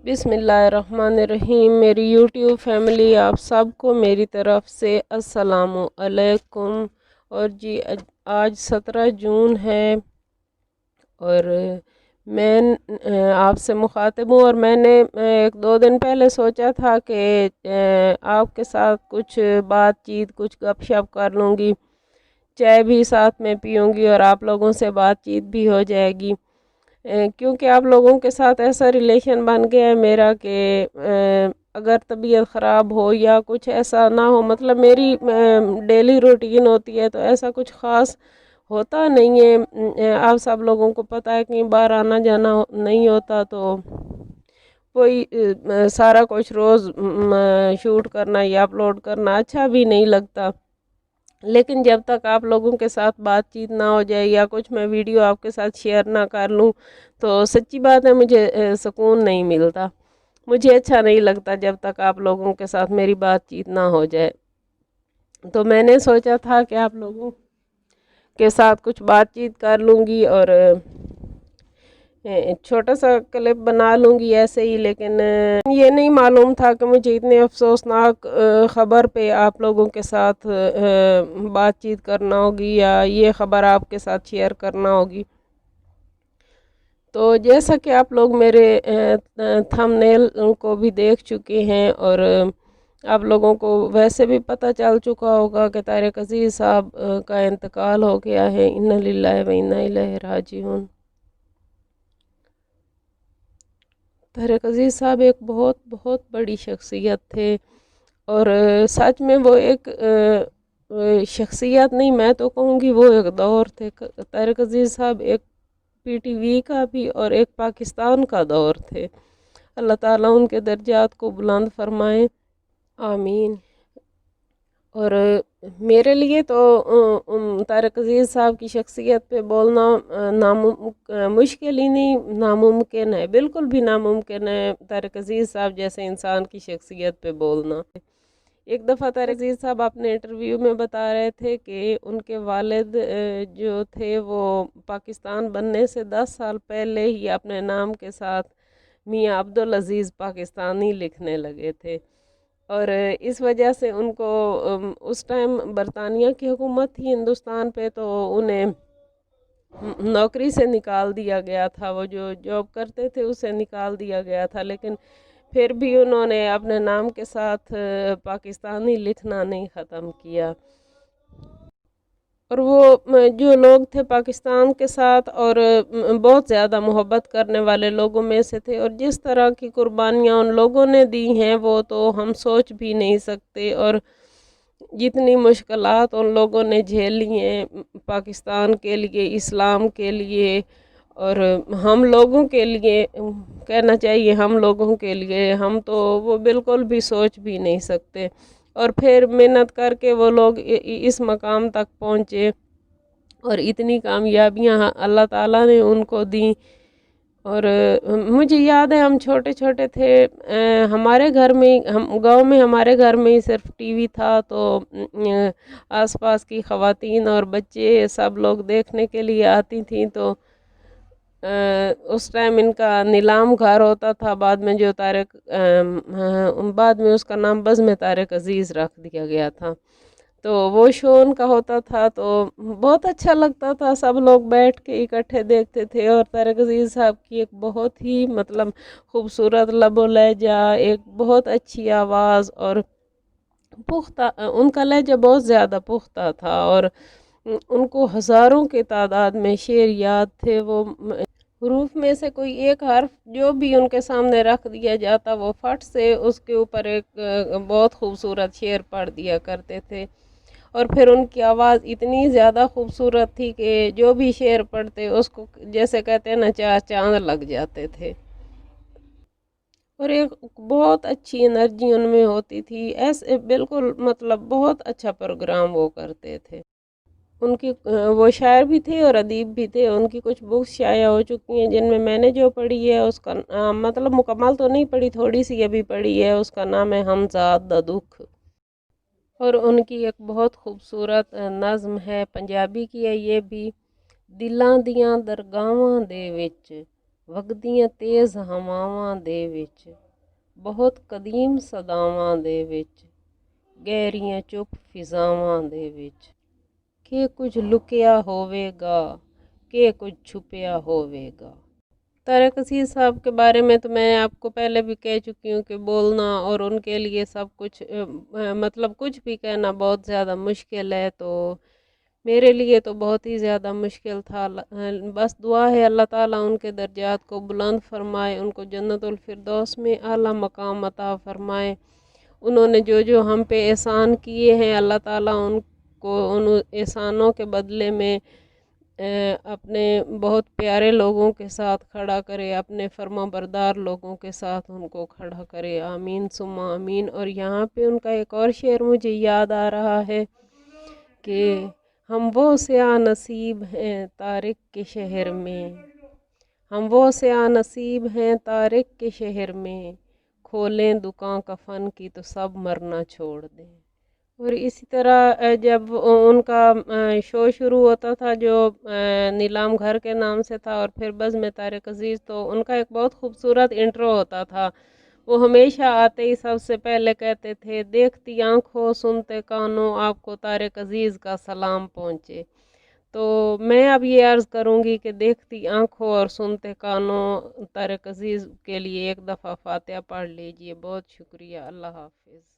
बिस्मिल्लाहिर्रहमानिर्रहीम। मेरी YouTube family आप सबको मेरी तरफ से अस्सलामु अलैकुम। और जी आज 17 जून है और मैं आपसे मुखातिब हूँ। और मैंने एक दो दिन पहले सोचा था कि आपके साथ कुछ बातचीत कुछ गपशप कर लूँगी, चाय भी साथ में पीऊँगी और आप लोगों से बातचीत भी हो जाएगी। क्योंकि आप लोगों के साथ ऐसा रिलेशन बन गया है मेरा कि अगर तबीयत ख़राब हो या कुछ ऐसा ना हो, मतलब मेरी डेली रूटीन होती है तो ऐसा कुछ ख़ास होता नहीं है। आप सब लोगों को पता है कहीं बाहर आना जाना नहीं होता तो कोई सारा कुछ रोज़ शूट करना या अपलोड करना अच्छा भी नहीं लगता। लेकिन जब तक आप लोगों के साथ बातचीत ना हो जाए या कुछ मैं वीडियो आपके साथ शेयर ना कर लूँ तो सच्ची बात है मुझे सुकून नहीं मिलता। मुझे अच्छा नहीं लगता जब तक आप लोगों के साथ मेरी बातचीत ना हो जाए। तो मैंने सोचा था कि आप लोगों के साथ कुछ बातचीत कर लूँगी और छोटा सा क्लिप बना लूँगी ऐसे ही। लेकिन ये नहीं मालूम था कि मुझे इतने अफसोसनाक ख़बर पे आप लोगों के साथ बातचीत करना होगी या ये ख़बर आपके साथ शेयर करना होगी। तो जैसा कि आप लोग मेरे थंबनेल को भी देख चुके हैं और आप लोगों को वैसे भी पता चल चुका होगा कि तारिक अज़ीज़ साहब का इंतकाल हो गया है। इन्ना लिल्लाहि व इन्ना इलैहि राजिऊन। तारिक अज़ीज़ साहब एक बहुत बहुत बड़ी शख्सियत थे और सच में वो एक शख्सियत नहीं, मैं तो कहूँगी वो एक दौर थे। तारिक अज़ीज़ साहब एक PTV का भी और एक पाकिस्तान का दौर थे। अल्लाह ताला उनके दर्जात को बुलंद फरमाए, आमीन। और मेरे लिए तो तारिक अज़ीज़ साहब की शख्सियत पे बोलना मुश्किल ही नहीं, नामुमकिन है, बिल्कुल भी नामुमकिन है तारिक अज़ीज़ साहब जैसे इंसान की शख्सियत पे बोलना। एक दफ़ा तारिक अज़ीज़ साहब अपने इंटरव्यू में बता रहे थे कि उनके वालिद जो थे वो पाकिस्तान बनने से 10 साल पहले ही अपने नाम के साथ मियाँ अब्दुल अज़ीज़ पाकिस्तानी लिखने लगे थे। और इस वजह से उनको उस टाइम बरतानिया की हुकूमत थी हिंदुस्तान पे, तो उन्हें नौकरी से निकाल दिया गया था। वो जो जॉब करते थे उसे निकाल दिया गया था, लेकिन फिर भी उन्होंने अपने नाम के साथ पाकिस्तानी लिखना नहीं ख़त्म किया। और वो जो लोग थे पाकिस्तान के साथ और बहुत ज़्यादा मोहब्बत करने वाले लोगों में से थे। और जिस तरह की कुर्बानियाँ उन लोगों ने दी हैं वो तो हम सोच भी नहीं सकते। और जितनी मुश्किलात उन लोगों ने झेली हैं पाकिस्तान के लिए, इस्लाम के लिए और हम लोगों के लिए, कहना चाहिए हम लोगों के लिए, हम तो वो बिल्कुल भी सोच भी नहीं सकते। और फिर मेहनत करके वो लोग इस मकाम तक पहुँचे और इतनी कामयाबियाँ अल्लाह ताला ने उनको दी। और मुझे याद है हम छोटे छोटे थे, हमारे घर में हम गांव में हमारे घर में ही सिर्फ टीवी था, तो आसपास की ख़वातीन और बच्चे सब लोग देखने के लिए आती थी। तो उस टाइम इनका नीलाम घर होता था, बाद में जो बाद में उसका नाम बज़्म तारिक अज़ीज़ रख दिया गया था। तो वो शो उनका होता था तो बहुत अच्छा लगता था, सब लोग बैठ के इकट्ठे देखते थे। और तारिक अज़ीज़ साहब की एक बहुत ही मतलब खूबसूरत लबो लहजा, एक बहुत अच्छी आवाज़ और पुख्ता, उनका लहजा बहुत ज़्यादा पुख्ता था। और उनको हज़ारों के तादाद में शेर याद थे। वो हरूफ में से कोई एक हर्फ जो भी उनके सामने रख दिया जाता वो फट से उसके ऊपर एक बहुत खूबसूरत शेर पढ़ दिया करते थे। और फिर उनकी आवाज़ इतनी ज़्यादा खूबसूरत थी कि जो भी शेर पढ़ते उसको जैसे कहते हैं ना चार चांद लग जाते थे। और एक बहुत अच्छी एनर्जी उनमें होती थी, ऐसे बिल्कुल मतलब बहुत अच्छा प्रोग्राम वो करते थे। उनकी वो शायर भी थे और अदीब भी थे। उनकी कुछ बुक्स शाया हो चुकी हैं जिनमें मैंने जो पढ़ी है उसका मतलब मुकम्मल तो नहीं पढ़ी, थोड़ी सी अभी पढ़ी है। उसका नाम है हमज़ाद दा दुख। और उनकी एक बहुत खूबसूरत नज़्म है, पंजाबी की है ये भी। दिलों दियां दरगाहां दे विच ਵਗਦੀਆਂ ਤੇਜ਼ ਹਵਾਵਾਂ ਦੇ ਵਿੱਚ, ਬਹੁਤ ਕਦੀਮ ਸਦਾਵਾਂ ਦੇ ਵਿੱਚ, ਗਹਿਰੀਆਂ ਚੁੱਪ ਫਿਜ਼ਾਵਾਂ ਦੇ ਵਿੱਚ, ਕਿ ਕੁਝ ਲੁਕਿਆ ਹੋਵੇਗਾ, کہ کچھ چھپیا ہوਵੇگا۔ طارق عزیز صاحب کے بارے میں تو میں آپ کو پہلے بھی کہہ چکی ہوں کہ بولنا اور ان کے لیے سب کچھ مطلب کچھ بھی کہنا بہت زیادہ مشکل ہے، تو میرے لیے تو بہت ہی زیادہ مشکل تھا۔ بس دعا ہے اللہ تعالیٰ ان کے درجات کو بلند فرمائے، ان کو جنت الفردوس میں اعلیٰ مقام عطا فرمائے۔ انہوں نے جو ہم پہ احسان کیے ہیں، اللہ تعالیٰ ان کو ان احسانوں کے بدلے میں اپنے بہت پیارے لوگوں کے ساتھ کھڑا کرے، اپنے فرما بردار لوگوں کے ساتھ ان کو کھڑا کرے، آمین ثم آمین۔ اور یہاں پہ ان کا ایک اور شعر مجھے یاد آ رہا ہے کہ ہم وہ سیاہ نصیب ہیں طارق کے شہر میں، ہم وہ سیاہ نصیب ہیں طارق کے شہر میں، کھولیں دکان کفن کی تو سب مرنا چھوڑ دیں۔ اور اسی طرح جب ان کا شو شروع ہوتا تھا جو نیلام گھر کے نام سے تھا، اور پھر بزم طارق عزیز، تو ان کا ایک بہت خوبصورت انٹرو ہوتا تھا۔ وہ ہمیشہ آتے ہی سب سے پہلے کہتے تھے، دیکھتی آنکھوں سنتے کانوں آپ کو طارق عزیز کا سلام پہنچے۔ تو میں اب یہ عرض کروں گی کہ دیکھتی آنکھوں اور سنتے کانوں طارق عزیز کے لیے ایک دفعہ فاتحہ پڑھ لیجئے۔ بہت شکریہ، اللہ حافظ۔